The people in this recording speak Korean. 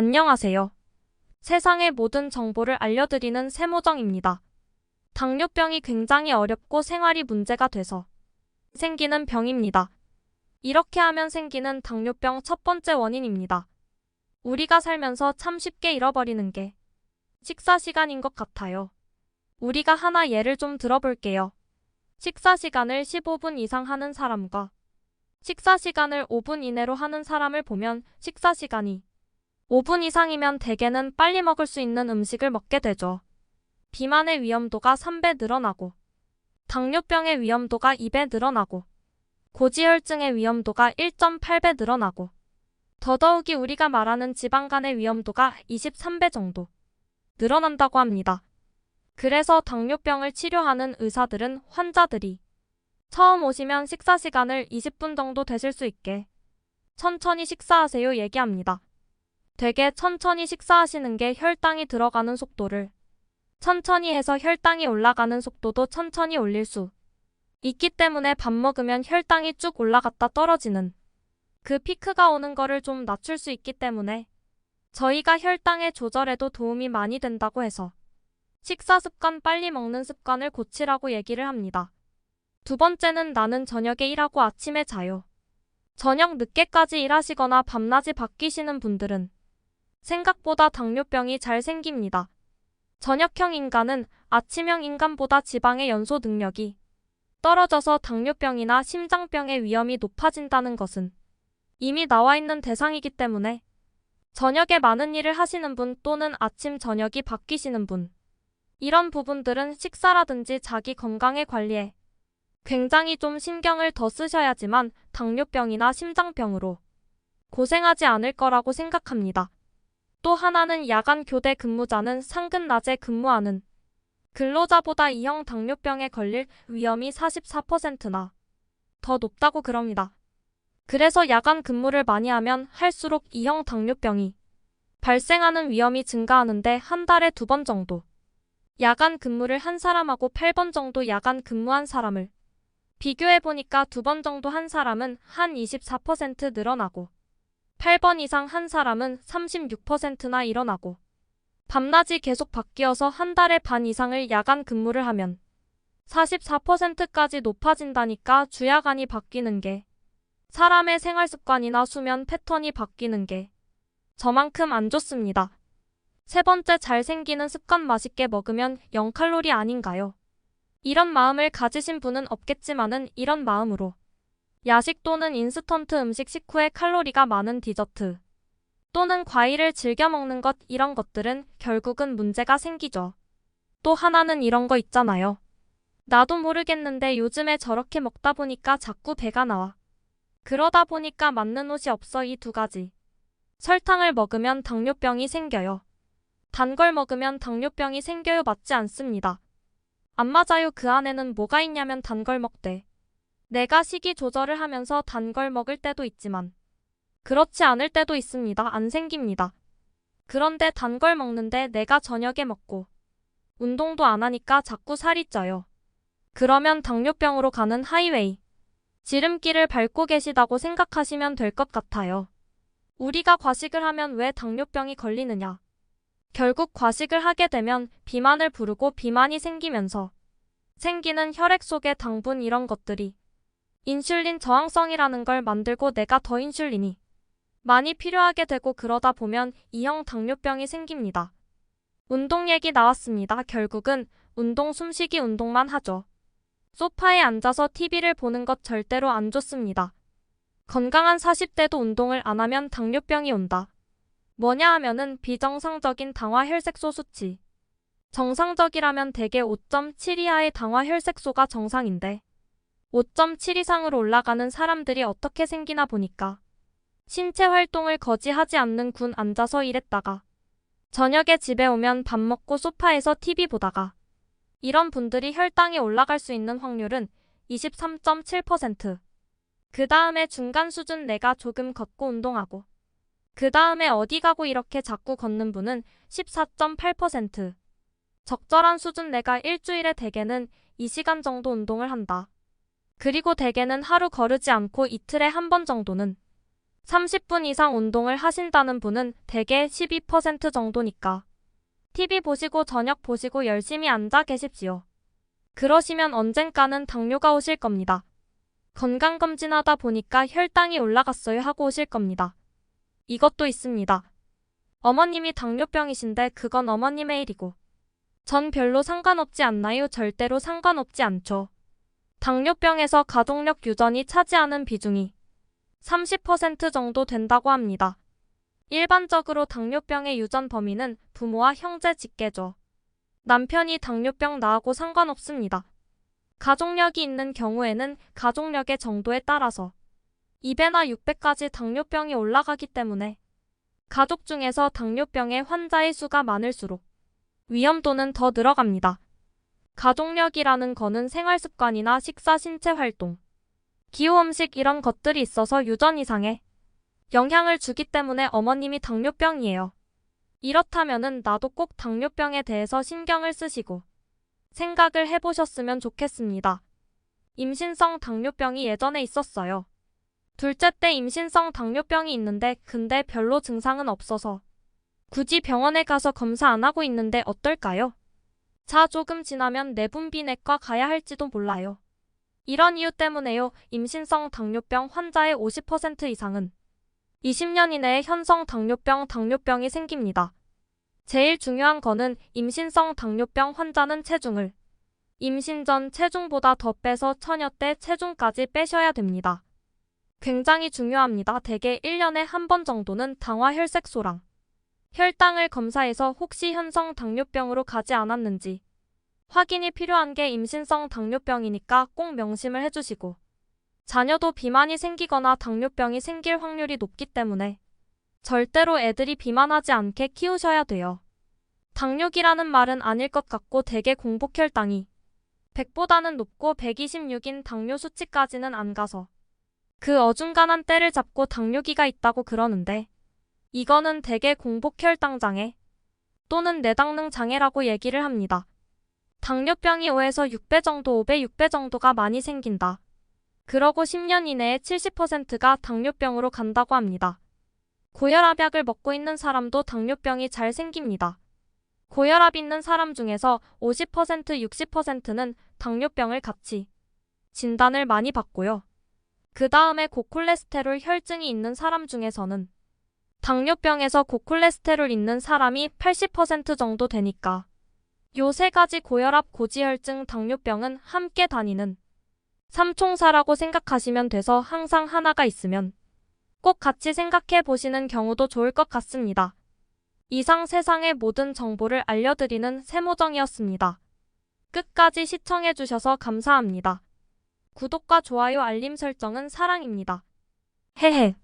안녕하세요. 세상의 모든 정보를 알려드리는 세모정입니다. 당뇨병이 굉장히 어렵고 생활이 문제가 돼서 생기는 병입니다. 이렇게 하면 생기는 당뇨병 첫 번째 원인입니다. 우리가 살면서 참 쉽게 잃어버리는 게 식사 시간인 것 같아요. 우리가 하나 예를 좀 들어볼게요. 식사 시간을 15분 이상 하는 사람과 식사 시간을 5분 이내로 하는 사람을 보면 식사 시간이 5분 이상이면 대개는 빨리 먹을 수 있는 음식을 먹게 되죠. 비만의 위험도가 3배 늘어나고, 당뇨병의 위험도가 2배 늘어나고, 고지혈증의 위험도가 1.8배 늘어나고, 더더욱이 우리가 말하는 지방간의 위험도가 23배 정도 늘어난다고 합니다. 그래서 당뇨병을 치료하는 의사들은 환자들이 처음 오시면 식사 시간을 20분 정도 되실 수 있게 천천히 식사하세요 얘기합니다. 되게 천천히 식사하시는 게 혈당이 들어가는 속도를 천천히 해서 혈당이 올라가는 속도도 천천히 올릴 수 있기 때문에 밥 먹으면 혈당이 쭉 올라갔다 떨어지는 그 피크가 오는 거를 좀 낮출 수 있기 때문에 저희가 혈당의 조절에도 도움이 많이 된다고 해서 식사 습관 빨리 먹는 습관을 고치라고 얘기를 합니다. 두 번째는 나는 저녁에 일하고 아침에 자요. 저녁 늦게까지 일하시거나 밤낮이 바뀌시는 분들은 생각보다 당뇨병이 잘 생깁니다. 저녁형 인간은 아침형 인간보다 지방의 연소 능력이 떨어져서 당뇨병이나 심장병의 위험이 높아진다는 것은 이미 나와 있는 대상이기 때문에 저녁에 많은 일을 하시는 분 또는 아침 저녁이 바뀌시는 분 이런 부분들은 식사라든지 자기 건강의 관리에 굉장히 좀 신경을 더 쓰셔야지만 당뇨병이나 심장병으로 고생하지 않을 거라고 생각합니다. 또 하나는 야간 교대 근무자는 상근 낮에 근무하는 근로자보다 E형 당뇨병에 걸릴 위험이 44%나 더 높다고 그럽니다. 그래서 야간 근무를 많이 하면 할수록 E형 당뇨병이 발생하는 위험이 증가하는데 한 달에 2번 정도 야간 근무를 한 사람하고 8번 정도 야간 근무한 사람을 비교해보니까 2번 정도 한 사람은 한 24% 늘어나고 8번 이상 한 사람은 36%나 일어나고 밤낮이 계속 바뀌어서 한 달에 반 이상을 야간 근무를 하면 44%까지 높아진다니까 주야간이 바뀌는 게 사람의 생활 습관이나 수면 패턴이 바뀌는 게 저만큼 안 좋습니다. 세 번째 잘생기는 습관 맛있게 먹으면 0칼로리 아닌가요? 이런 마음을 가지신 분은 없겠지만은 이런 마음으로 야식 또는 인스턴트 음식 식후에 칼로리가 많은 디저트 또는 과일을 즐겨 먹는 것 이런 것들은 결국은 문제가 생기죠. 또 하나는 이런 거 있잖아요. 나도 모르겠는데 요즘에 저렇게 먹다 보니까 자꾸 배가 나와. 그러다 보니까 맞는 옷이 없어 이 두 가지. 설탕을 먹으면 당뇨병이 생겨요. 단 걸 먹으면 당뇨병이 생겨요 맞지 않습니다. 안 맞아요. 그 안에는 뭐가 있냐면 단 걸 먹되 내가 식이 조절을 하면서 단 걸 먹을 때도 있지만 그렇지 않을 때도 있습니다. 안 생깁니다. 그런데 단 걸 먹는데 내가 저녁에 먹고 운동도 안 하니까 자꾸 살이 쪄요. 그러면 당뇨병으로 가는 하이웨이, 지름길을 밟고 계시다고 생각하시면 될 것 같아요. 우리가 과식을 하면 왜 당뇨병이 걸리느냐? 결국 과식을 하게 되면 비만을 부르고 비만이 생기면서 생기는 혈액 속의 당분 이런 것들이 인슐린 저항성이라는 걸 만들고 내가 더 인슐린이 많이 필요하게 되고 그러다 보면 E형 당뇨병이 생깁니다. 운동 얘기 나왔습니다. 결국은 운동 숨쉬기 운동만 하죠. 소파에 앉아서 TV를 보는 것 절대로 안 좋습니다. 건강한 40대도 운동을 안 하면 당뇨병이 온다. 뭐냐 하면은 비정상적인 당화 혈색소 수치. 정상적이라면 대개 5.7 이하의 당화 혈색소가 정상인데 5.7 이상으로 올라가는 사람들이 어떻게 생기나 보니까 신체 활동을 거의 하지 않는 군 앉아서 일했다가 저녁에 집에 오면 밥 먹고 소파에서 TV 보다가 이런 분들이 혈당이 올라갈 수 있는 확률은 23.7%. 그 다음에 중간 수준 내가 조금 걷고 운동하고 그 다음에 어디 가고 이렇게 자꾸 걷는 분은 14.8%. 적절한 수준 내가 일주일에 대개는 2시간 정도 운동을 한다. 그리고 대개는 하루 거르지 않고 이틀에 한 번 정도는 30분 이상 운동을 하신다는 분은 대개 12% 정도니까. TV 보시고 저녁 보시고 열심히 앉아 계십시오. 그러시면 언젠가는 당뇨가 오실 겁니다. 건강검진하다 보니까 혈당이 올라갔어요 하고 오실 겁니다. 이것도 있습니다. 어머님이 당뇨병이신데 그건 어머님의 일이고 전 별로 상관없지 않나요? 절대로 상관없지 않죠. 당뇨병에서 가족력 유전이 차지하는 비중이 30% 정도 된다고 합니다. 일반적으로 당뇨병의 유전 범위는 부모와 형제 직계죠. 남편이 당뇨병 나하고 상관없습니다. 가족력이 있는 경우에는 가족력의 정도에 따라서 2배나 6배까지 당뇨병이 올라가기 때문에 가족 중에서 당뇨병의 환자의 수가 많을수록 위험도는 더 늘어갑니다. 가족력이라는 거는 생활습관이나 식사, 신체 활동, 기후 음식 이런 것들이 있어서 유전 이상에 영향을 주기 때문에 어머님이 당뇨병이에요. 이렇다면은 나도 꼭 당뇨병에 대해서 신경을 쓰시고 생각을 해보셨으면 좋겠습니다. 임신성 당뇨병이 예전에 있었어요. 둘째 때 임신성 당뇨병이 있는데 근데 별로 증상은 없어서 굳이 병원에 가서 검사 안 하고 있는데 어떨까요? 자, 조금 지나면 내분비내과 가야 할지도 몰라요. 이런 이유 때문에요. 임신성 당뇨병 환자의 50% 이상은 20년 이내에 현성 당뇨병이 생깁니다. 제일 중요한 거는 임신성 당뇨병 환자는 체중을 임신 전 체중보다 더 빼서 처녀 때 체중까지 빼셔야 됩니다. 굉장히 중요합니다. 대개 1년에 한 번 정도는 당화 혈색소랑 혈당을 검사해서 혹시 현성 당뇨병으로 가지 않았는지 확인이 필요한 게 임신성 당뇨병이니까 꼭 명심을 해주시고 자녀도 비만이 생기거나 당뇨병이 생길 확률이 높기 때문에 절대로 애들이 비만하지 않게 키우셔야 돼요. 당뇨기라는 말은 아닐 것 같고 대개 공복혈당이 100보다는 높고 126인 당뇨 수치까지는 안 가서 그 어중간한 때를 잡고 당뇨기가 있다고 그러는데 이거는 대개 공복혈당 장애 또는 내당능 장애라고 얘기를 합니다. 당뇨병이 5에서 6배 정도, 5배, 6배 정도가 많이 생긴다. 그러고 10년 이내에 70%가 당뇨병으로 간다고 합니다. 고혈압약을 먹고 있는 사람도 당뇨병이 잘 생깁니다. 고혈압 있는 사람 중에서 50%, 60%는 당뇨병을 같이 진단을 많이 받고요. 그 다음에 고콜레스테롤 혈증이 있는 사람 중에서는 당뇨병에서 고콜레스테롤 있는 사람이 80% 정도 되니까 요 세 가지 고혈압, 고지혈증, 당뇨병은 함께 다니는 삼총사라고 생각하시면 돼서 항상 하나가 있으면 꼭 같이 생각해 보시는 경우도 좋을 것 같습니다. 이상 세상의 모든 정보를 알려드리는 세모정이었습니다. 끝까지 시청해 주셔서 감사합니다. 구독과 좋아요, 알림 설정은 사랑입니다. 헤헤.